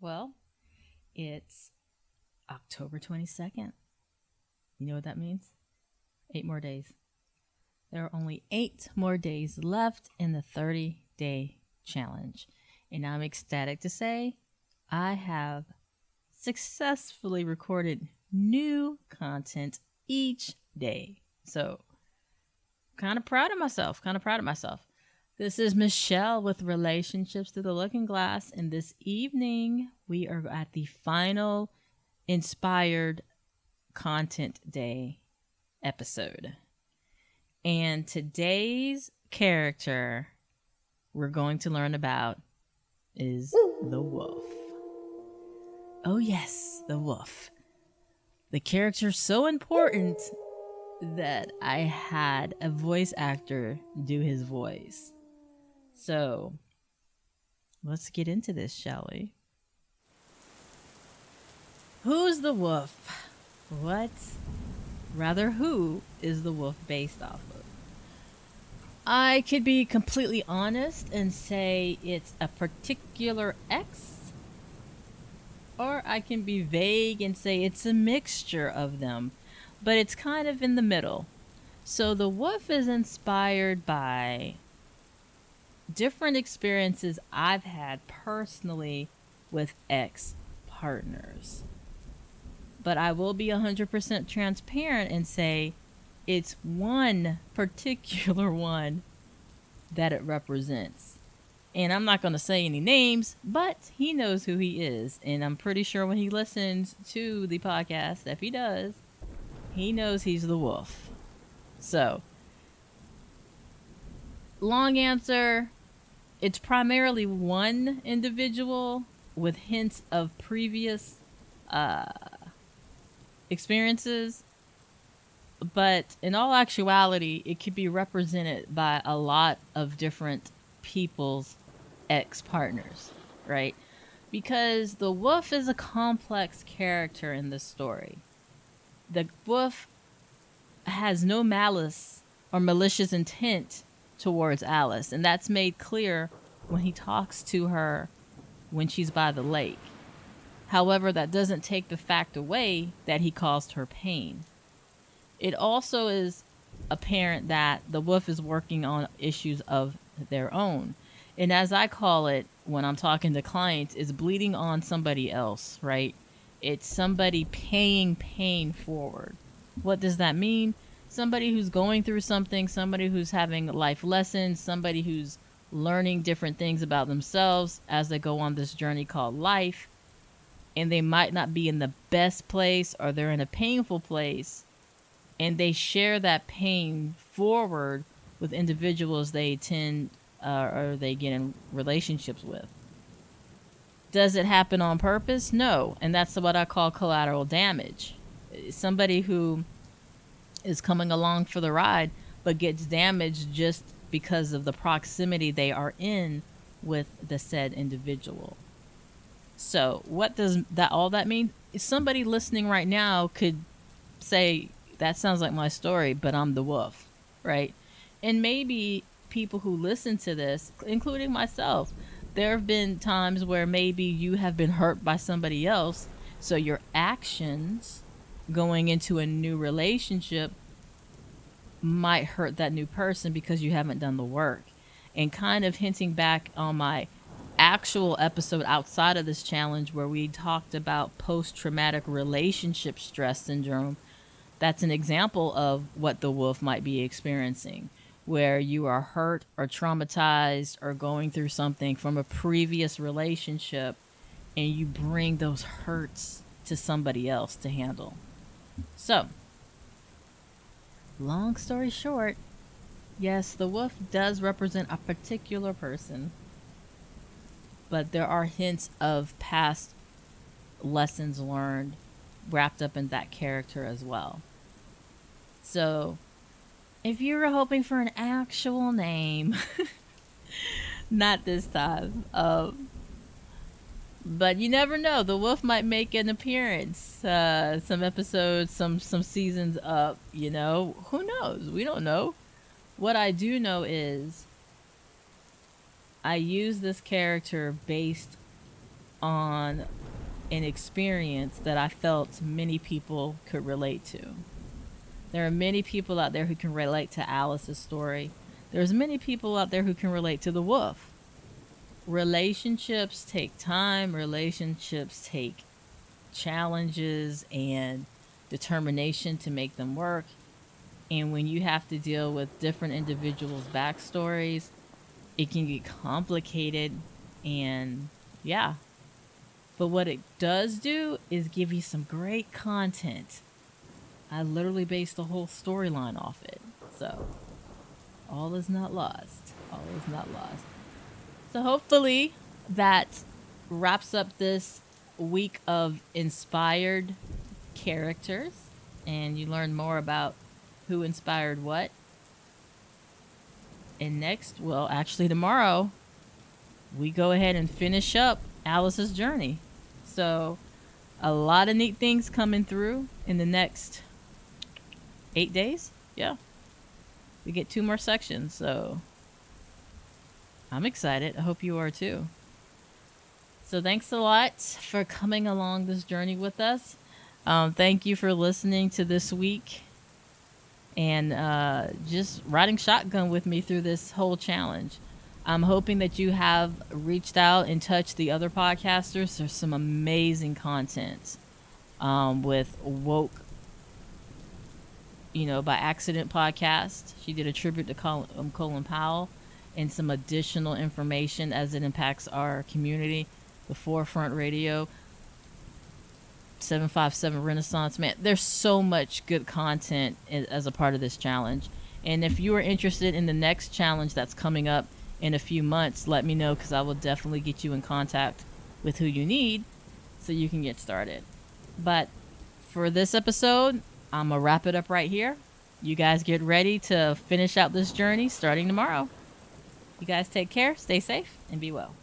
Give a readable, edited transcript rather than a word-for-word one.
Well, it's October 22nd. You know what that means? 8 more days. There are only 8 more days left in the 30-day challenge. And I'm ecstatic to say I have successfully recorded new content each day. So, kind of proud of myself. This is Michelle with Relationships Through the Looking Glass. And this evening, we are at the final inspired content day episode. And today's character we're going to learn about is the wolf. Oh, yes, the wolf. The character's so important that I had a voice actor do his voice. So, let's get into this, shall we? Who's the wolf? What? Rather, who is the wolf based off of? I could be completely honest and say it's a particular ex, or I can be vague and say it's a mixture of them, but it's kind of in the middle. So the wolf is inspired by different experiences I've had personally with ex partners. But I will be 100% transparent and say it's one particular one that it represents. And I'm not going to say any names, but he knows who he is. And I'm pretty sure when he listens to the podcast, if he does, he knows he's the wolf. So, long answer, it's primarily one individual with hints of previous experiences, but in all actuality, it could be represented by a lot of different people's ex-partners, right? Because the wolf is a complex character in this story. The wolf has no malice or malicious intent towards Alice, and that's made clear when he talks to her when she's by the lake. However, that doesn't take the fact away that he caused her pain. It also is apparent that the wolf is working on issues of their own. And as I call it when I'm talking to clients, is bleeding on somebody else, right? It's somebody paying pain forward. What does that mean? Somebody who's going through something, somebody who's having life lessons, somebody who's learning different things about themselves as they go on this journey called life. And they might not be in the best place, or they're in a painful place, and they share that pain forward with individuals they attend or they get in relationships with. Does it happen on purpose? No. And that's what I call collateral damage. Somebody who is coming along for the ride but gets damaged just because of the proximity they are in with the said individual. So what does that all that mean? Somebody listening right now could say, that sounds like my story, but I'm the wolf, right? And maybe people who listen to this, including myself, there have been times where maybe you have been hurt by somebody else, so your actions going into a new relationship might hurt that new person because you haven't done the work. And kind of hinting back on my actual episode outside of this challenge where we talked about post-traumatic relationship stress syndrome, that's an example of what the wolf might be experiencing, where you are hurt or traumatized or going through something from a previous relationship and you bring those hurts to somebody else to handle. So, long story short, yes, the wolf does represent a particular person, but there are hints of past lessons learned wrapped up in that character as well. So, if you were hoping for an actual name, not this time, but you never know. The wolf might make an appearance. Some episodes, some seasons up. You know, who knows? We don't know. What I do know is I use this character based on an experience that I felt many people could relate to. There are many people out there who can relate to Alice's story. There's many people out there who can relate to the wolf. Relationships take time, relationships take challenges and determination to make them work. And when you have to deal with different individuals' backstories, it can get complicated. And yeah, but what it does do is give you some great content. I literally based the whole storyline off it. So all is not lost. All is not lost. So hopefully that wraps up this week of inspired characters and you learn more about who inspired what. And next, well, actually tomorrow, we go ahead and finish up Alice's journey. So a lot of neat things coming through in the next 8 days. Yeah. We get 2 more sections, so I'm excited. I hope you are too. So thanks a lot for coming along this journey with us. Thank you for listening to this week and just riding shotgun with me through this whole challenge. I'm hoping that you have reached out and touched the other podcasters. There's some amazing content with Woke, by Accident podcast. She did a tribute to Colin Powell and some additional information as it impacts our community. The Forefront Radio, 757 Renaissance. Man, there's so much good content as a part of this challenge. And if you are interested in the next challenge that's coming up in a few months, let me know because I will definitely get you in contact with who you need so you can get started. But for this episode, I'm going to wrap it up right here. You guys get ready to finish out this journey starting tomorrow. You guys take care, stay safe, and be well.